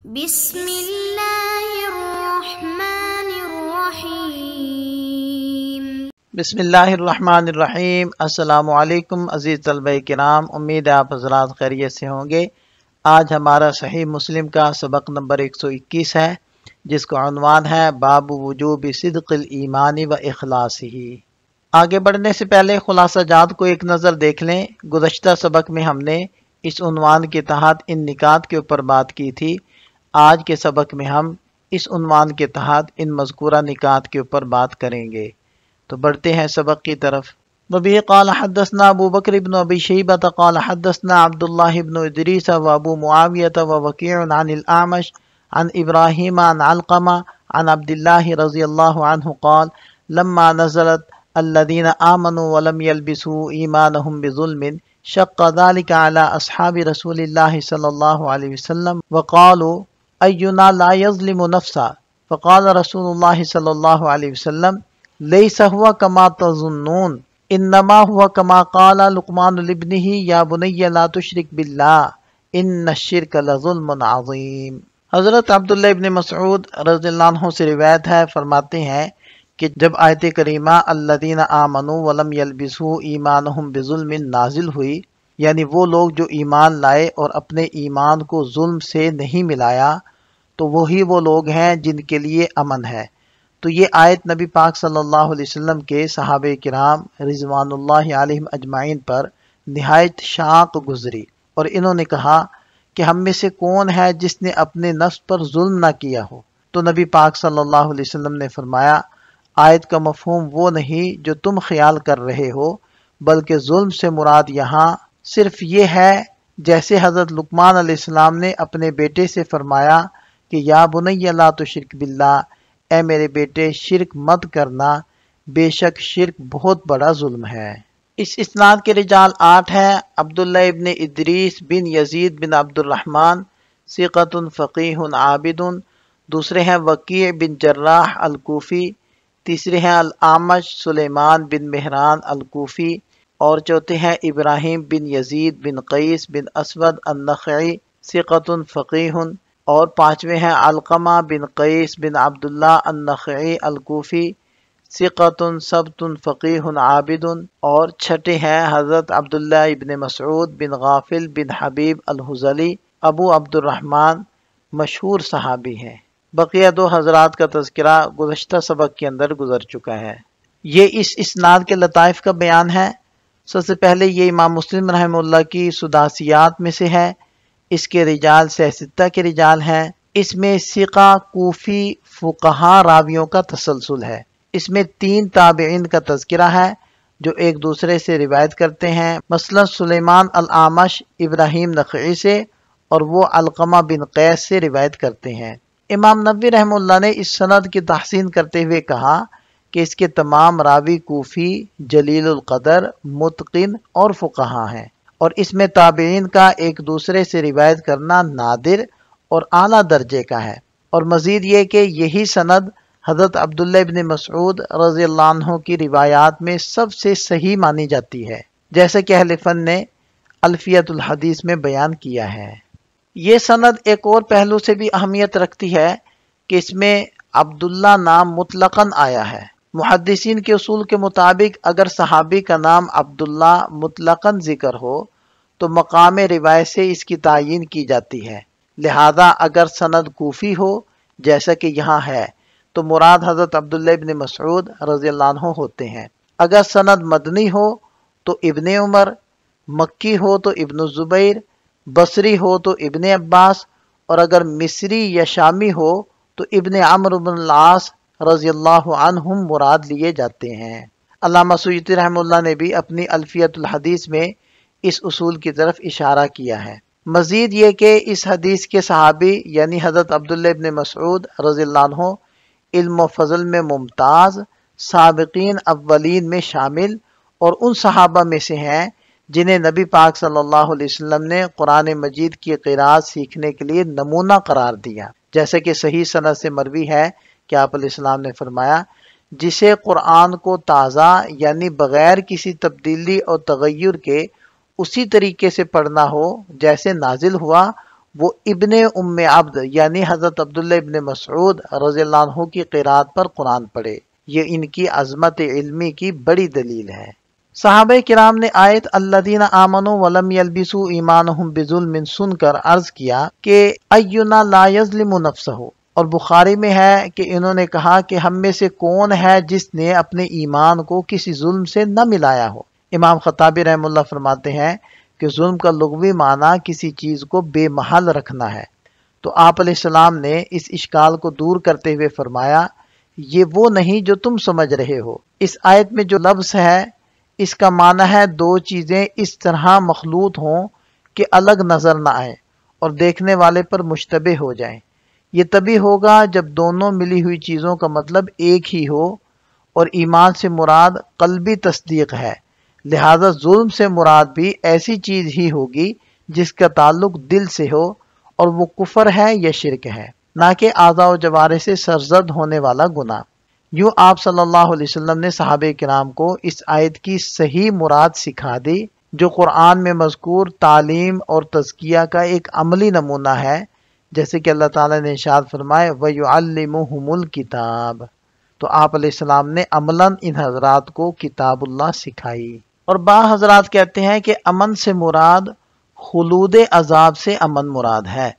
بسم اللہ الرحمن الرحیم۔ بسم اللہ الرحمن الرحیم۔ السلام علیکم عزیز طلبہ کرام، امید ہے آپ حضرات خیریت سے ہوں گے۔ آج ہمارا صحیح مسلم کا سبق نمبر 121 ہے، جس کا عنوان ہے باب وجوب صدق الایمان و اخلاصہ۔ آگے بڑھنے سے پہلے خلاصہ جات کو ایک نظر دیکھ لیں۔ گزشتہ سبق میں ہم نے اس عنوان کے تحت ان نکات کے اوپر بات کی تھی۔ آج کے سبق میں ہم اس عنوان کے تحت ان مذکورہ نکات کے اوپر بات کریں گے۔ تو بڑھتے ہیں سبق کی طرف۔ وبه قال حدثنا ابو بکر بن ابی شیبہ قال حدثنا عبد الله بن ادریس و ابو معاویہ و وکیع عن الاعمش عن ابراہیم عن علقمہ عن عبد الله رضی اللہ عنہ قال لما نزلت الذين آمنوا ولم يلبسوا ایمانهم بظلم شق ذلك على اصحاب رسول الله صلی اللہ علیہ وسلم وقالوا اینا لا یظلم نفسا فقال رسول اللہ صلی اللہ علیہ وسلم لیس ہوا کما تظنون انما ہوا کما قال لقمان لابنہ یا بنی لا تشرک باللہ ان الشرک لظلم عظیم۔ حضرت عبداللہ ابن مسعود رضی اللہ عنہ سے روایت ہے، فرماتے ہیں کہ جب آیت کریمہ الذین آمنوا ولم یلبسوا ایمانہم بظلم نازل ہوئی، یعنی وہ لوگ جو ایمان لائے اور اپنے ایمان کو ظلم سے نہیں ملایا، تو وہی وہ لوگ ہیں جن کے لیے امن ہے۔ تو یہ آیت نبی پاک صلی اللہ علیہ وسلم کے صحابہ کرام رضوان اللہ علیہم اجمعین پر نہایت شاق گزری، اور انہوں نے کہا کہ ہم میں سے کون ہے جس نے اپنے نفس پر ظلم نہ کیا ہو؟ تو نبی پاک صلی اللہ علیہ وسلم نے فرمایا آیت کا مفہوم وہ نہیں جو تم خیال کر رہے ہو، بلکہ ظلم سے مراد یہاں صرف یہ ہے جیسے حضرت لقمان علیہ السلام نے اپنے بیٹے سے فرمایا کہ یا بنی لا تشرک باللہ، اے میرے بیٹے شرک مت کرنا، بے شک شرک بہت بڑا ظلم ہے۔ اس اسناد کے رجال 8 ہیں۔ عبداللہ ابن ادریس بن یزید بن عبد الرحمن ثقۃ فقیہ عابد، دوسرے ہیں وکیع بن جراح الکوفی، تیسرے ہیں الاعمش سلیمان بن مہران الکوفی، اور چوتھے ہیں ابراہیم بن یزید بن قیس بن اسود النخعی ثقۃ فقیہ، اور پانچویں ہیں علقمہ بن قیس بن عبداللہ النخعی الکوفی ثقۃ ثبت فقیہ عابد، اور چھٹے ہیں حضرت عبداللہ ابن مسعود بن غافل بن حبیب الحزلی ابو عبد الرحمن، مشہور صحابی ہیں۔ بقیہ 2 حضرات کا تذکرہ گزشتہ سبق کے اندر گزر چکا ہے۔ یہ اس اسناد کے لطائف کا بیان ہے۔ سب سے پہلے یہ امام مسلم رحمہ اللہ کی سداسیات میں سے ہے۔ اس کے رجال 6 کے رجال ہیں۔ اس میں ثقہ کوفی فقہا راویوں کا تسلسل ہے۔ اس میں 3 تابعین کا تذکرہ ہے جو ایک دوسرے سے روایت کرتے ہیں، مثلا سلیمان الاعمش ابراہیم نخعی سے، اور وہ علقمہ بن قیس سے روایت کرتے ہیں۔ امام نووی رحمہ اللہ نے اس سند کی تحسین کرتے ہوئے کہا کہ اس کے تمام راوی کوفی جلیل القدر متقن اور فقہا ہیں، اور اس میں تابعین کا ایک دوسرے سے روایت کرنا نادر اور اعلیٰ درجے کا ہے۔ اور مزید یہ کہ یہی سند حضرت عبداللہ ابن مسعود رضی اللہ عنہ کی روایات میں سب سے صحیح مانی جاتی ہے، جیسا کہ اہل فن نے الفیۃ الحدیث میں بیان کیا ہے۔ یہ سند ایک اور پہلو سے بھی اہمیت رکھتی ہے کہ اس میں عبداللہ نام مطلقاً آیا ہے۔ محدثین کے اصول کے مطابق اگر صحابی کا نام عبداللہ مطلقاً ذکر ہو تو مقام روایت سے اس کی تعیین کی جاتی ہے، لہذا اگر سند کوفی ہو جیسا کہ یہاں ہے تو مراد حضرت عبداللہ ابن مسعود رضی اللہ عنہ ہوتے ہیں۔ اگر سند مدنی ہو تو ابن عمر، مکی ہو تو ابن الزبیر، بصری ہو تو ابن عباس، اور اگر مصری یا شامی ہو تو ابن عمرو بن العاص رضی اللہ عنہم مراد لیے جاتے ہیں۔ علامہ سیوطی رحمہ اللہ نے بھی اپنی الفیۃ الحدیث میں اس اصول کی طرف اشارہ کیا ہے۔ مزید یہ کہ اس حدیث کے صحابی یعنی حضرت عبداللہ ابن مسعود رضی اللہ عنہ علم و فضل میں ممتاز، سابقین اولین میں شامل، اور ان صحابہ میں سے ہیں جنہیں نبی پاک صلی اللہ علیہ وسلم نے قرآن مجید کی قراءت سیکھنے کے لیے نمونہ قرار دیا، جیسا کہ صحیح سند سے مروی ہے کہ آپ علیہ السلام نے فرمایا جسے قرآن کو تازہ یعنی بغیر کسی تبدیلی اور تغیر کے اسی طریقے سے پڑھنا ہو جیسے نازل ہوا، وہ ابن ام عبد یعنی حضرت عبداللہ ابن مسعود رضی اللہ عنہ کی قرات پر قرآن پڑھے۔ یہ ان کی عظمت علمی کی بڑی دلیل ہے۔ صحابہ کرام نے آیت الذین آمنوا ولم یلبسوا ایمانہم بظلم سن کر عرض کیا کہ اینا لا یظلم نفسہ، اور بخاری میں ہے کہ انہوں نے کہا کہ ہم میں سے کون ہے جس نے اپنے ایمان کو کسی ظلم سے نہ ملایا ہو۔ امام خطابی رحمہ اللہ فرماتے ہیں کہ ظلم کا لغوی معنی کسی چیز کو بے محل رکھنا ہے۔ تو آپ علیہ السلام نے اس اشکال کو دور کرتے ہوئے فرمایا یہ وہ نہیں جو تم سمجھ رہے ہو۔ اس آیت میں جو لفظ ہے اس کا معنی ہے دو چیزیں اس طرح مخلوط ہوں کہ الگ نظر نہ آئیں اور دیکھنے والے پر مشتبہ ہو جائیں۔ یہ تبھی ہوگا جب دونوں ملی ہوئی چیزوں کا مطلب ایک ہی ہو، اور ایمان سے مراد قلبی تصدیق ہے، لہذا ظلم سے مراد بھی ایسی چیز ہی ہوگی جس کا تعلق دل سے ہو، اور وہ کفر ہے یا شرک ہے، نہ کہ اعضاء و جوارح سے سرزد ہونے والا گناہ۔ یوں آپ صلی اللہ علیہ وسلم نے صحابہ کرام کو اس آیت کی صحیح مراد سکھا دی، جو قرآن میں مذکور تعلیم اور تزکیہ کا ایک عملی نمونہ ہے، جیسے کہ اللہ تعالیٰ نے ارشاد فرمائے وَيُعَلِّمُهُمُ الْكِتَابَ، تو آپ علیہ السلام نے عملاً ان حضرات کو کتاب اللہ سکھائی۔ اور بعض حضرات کہتے ہیں کہ امن سے مراد خلود عذاب سے امن مراد ہے،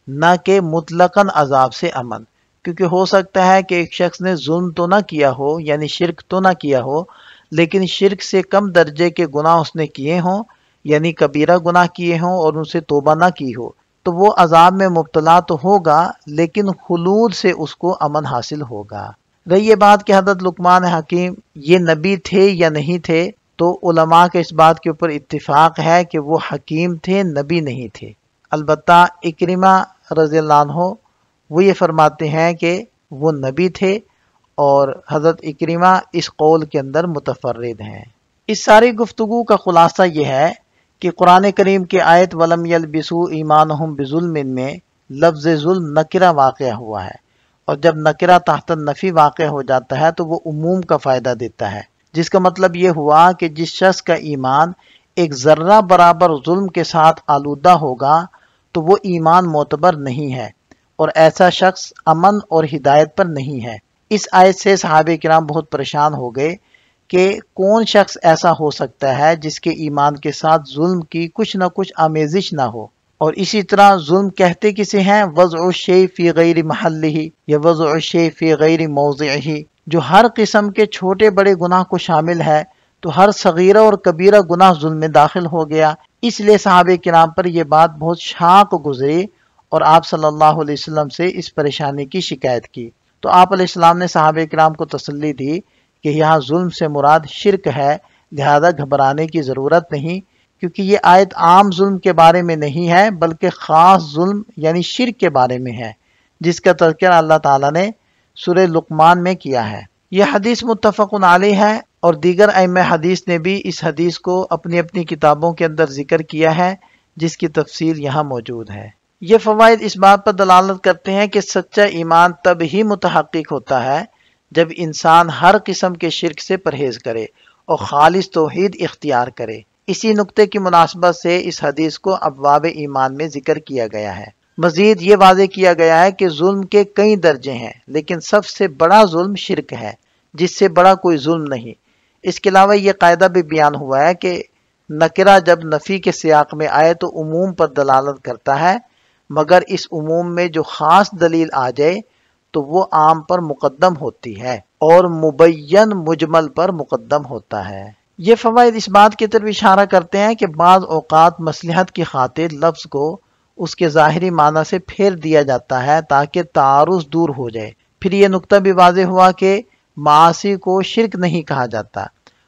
نہ کہ مطلقاً عذاب سے امن، کیونکہ ہو سکتا ہے کہ ایک شخص نے ظلم تو نہ کیا ہو، یعنی شرک تو نہ کیا ہو، لیکن شرک سے کم درجے کے گناہ اس نے کیے ہوں، یعنی کبیرہ گناہ کیے ہوں اور ان سے توبہ نہ کی ہو، تو وہ عذاب میں مبتلا تو ہوگا لیکن خلود سے اس کو امن حاصل ہوگا۔ رہی یہ بات کہ حضرت لقمان حکیم یہ نبی تھے یا نہیں تھے، تو علماء کے اس بات کے اوپر اتفاق ہے کہ وہ حکیم تھے، نبی نہیں تھے۔ البتہ اکرمہ رضی اللہ عنہ وہ یہ فرماتے ہیں کہ وہ نبی تھے، اور حضرت اکرمہ اس قول کے اندر متفرد ہیں۔ اس ساری گفتگو کا خلاصہ یہ ہے کہ قرآن کریم کی آیت وَلَمْ يَلْبِسُوا ایمانہم بظلم میں لفظ ظلم نکرہ واقع ہوا ہے، اور جب نکرہ تحت النفی واقع ہو جاتا ہے تو وہ عموم کا فائدہ دیتا ہے، جس کا مطلب یہ ہوا کہ جس شخص کا ایمان ایک ذرہ برابر ظلم کے ساتھ آلودہ ہوگا تو وہ ایمان معتبر نہیں ہے، اور ایسا شخص امن اور ہدایت پر نہیں ہے۔ اس آیت سے صحابہ کرام بہت پریشان ہو گئے کہ کون شخص ایسا ہو سکتا ہے جس کے ایمان کے ساتھ ظلم کی کچھ نہ کچھ آمیزش نہ ہو۔ اور اسی طرح ظلم کہتے کسے ہیں؟ وضع الشیء فی غیر محلہ یا وضع الشیء فی غیر موضعہ، جو ہر قسم کے چھوٹے بڑے گناہ کو شامل ہے، تو ہر صغیرہ اور کبیرہ گناہ ظلم میں داخل ہو گیا۔ اس لیے صحابہ کرام پر یہ بات بہت شاق گزری اور آپ صلی اللہ علیہ وسلم سے اس پریشانی کی شکایت کی۔ تو آپ علیہ السلام نے صحابہ کرام کو تسلی دی کہ یہاں ظلم سے مراد شرک ہے، لہذا گھبرانے کی ضرورت نہیں، کیونکہ یہ آیت عام ظلم کے بارے میں نہیں ہے بلکہ خاص ظلم یعنی شرک کے بارے میں ہے، جس کا تذکرہ اللہ تعالیٰ نے سورہ لقمان میں کیا ہے۔ یہ حدیث متفق علیہ ہے، اور دیگر ائمہ حدیث نے بھی اس حدیث کو اپنی اپنی کتابوں کے اندر ذکر کیا ہے، جس کی تفصیل یہاں موجود ہے۔ یہ فوائد اس بات پر دلالت کرتے ہیں کہ سچا ایمان تب ہی متحقق ہوتا ہے جب انسان ہر قسم کے شرک سے پرہیز کرے اور خالص توحید اختیار کرے۔ اسی نقطے کی مناسبت سے اس حدیث کو ابواب ایمان میں ذکر کیا گیا ہے۔ مزید یہ واضح کیا گیا ہے کہ ظلم کے کئی درجے ہیں، لیکن سب سے بڑا ظلم شرک ہے، جس سے بڑا کوئی ظلم نہیں۔ اس کے علاوہ یہ قاعدہ بھی بیان ہوا ہے کہ نکرہ جب نفی کے سیاق میں آئے تو عموم پر دلالت کرتا ہے، مگر اس عموم میں جو خاص دلیل آ جائے تو وہ عام پر مقدم ہوتی ہے اور مبین مجمل پر مقدم ہوتا ہے۔ یہ فوائد اس بات کی طرف اشارہ کرتے ہیں کہ بعض اوقات مصلحت کی خاطر لفظ کو اس کے ظاہری معنی سے پھیر دیا جاتا ہے تاکہ تعارض دور ہو جائے۔ پھر یہ نقطہ بھی واضح ہوا کہ معاصی کو شرک نہیں کہا جاتا،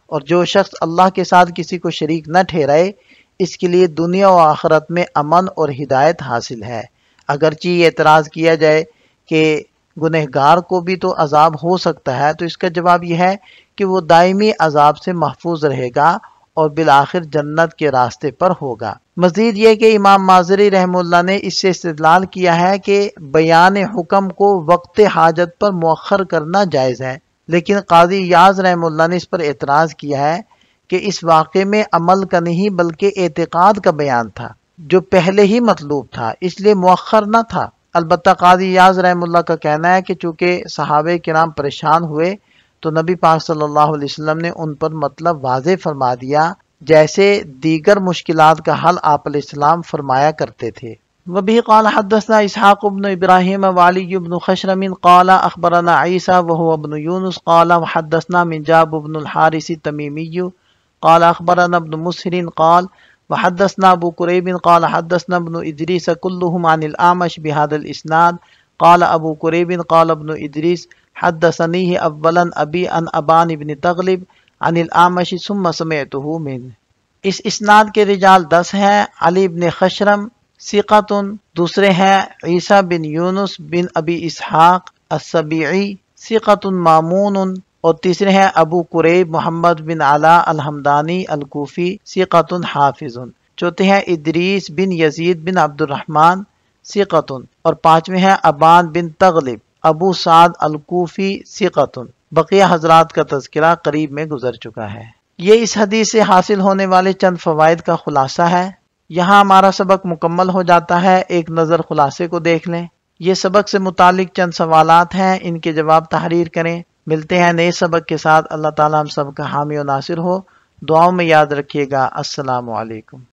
اور جو شخص اللہ کے ساتھ کسی کو شریک نہ ٹھہرائے اس کے لیے دنیا و آخرت میں امن اور ہدایت حاصل ہے۔ اگرچہ یہ اعتراض کیا جائے کہ گنہگار کو بھی تو عذاب ہو سکتا ہے، تو اس کا جواب یہ ہے کہ وہ دائمی عذاب سے محفوظ رہے گا اور بالآخر جنت کے راستے پر ہوگا۔ مزید یہ کہ امام مازری رحمہ اللہ نے اس سے استدلال کیا ہے کہ بیان حکم کو وقت حاجت پر مؤخر کرنا جائز ہے، لیکن قاضی یاز رحمہ اللہ نے اس پر اعتراض کیا ہے کہ اس واقعے میں عمل کا نہیں بلکہ اعتقاد کا بیان تھا، جو پہلے ہی مطلوب تھا، اس لیے مؤخر نہ تھا۔ البتہ قاضی ایاز رحم اللہ کا کہنا ہے کہ چونکہ صحابہ کرام پریشان ہوئے تو نبی پاک صلی اللہ علیہ وسلم نے ان پر مطلب واضح فرما دیا، جیسے دیگر مشکلات کا حل آپ علیہ السلام فرمایا کرتے تھے۔ وبه قال حدثنا اسحاق بن ابراہیم وعلی بن خشرم قال اخبرنا عیسیٰ وهو ابن یونس قال وحدثنا منجاب بن الحارث التمیمی قال اخبرنا ابن مسہر قال وحدثنا ابو قریب قال حدثنا ابن ادریس كلهم عن الاعمش بهذا الاسناد قال ابو قریب قال ابن ادریس حدثنيه اولا ابی عن ابان بن تغلب عن الاعمش ثم سمعته منه۔ اس اسناد کے رجال 10 ہیں، علی بن خشرم ثقۃ، دوسرے ہیں عیسیٰ بن یونس بن ابی اسحاق السبیعی ثقۃ مامون، اور تیسرے ہیں ابو قریب محمد بن علا الحمدانی الکوفی ثقۃ حافظ، چوتھے ہیں ادریس بن یزید بن عبد الرحمن ثقۃ، اور پانچویں ہیں ابان بن تغلب ابو سعد الکوفی ثقۃ۔ بقیہ حضرات کا تذکرہ قریب میں گزر چکا ہے۔ یہ اس حدیث سے حاصل ہونے والے چند فوائد کا خلاصہ ہے۔ یہاں ہمارا سبق مکمل ہو جاتا ہے، ایک نظر خلاصے کو دیکھ لیں۔ یہ سبق سے متعلق چند سوالات ہیں، ان کے جواب تحریر کریں۔ ملتے ہیں نئے سبق کے ساتھ۔ اللہ تعالی ہم سب کا حامی و ناصر ہو۔ دعاؤں میں یاد رکھیے گا۔ السلام علیکم۔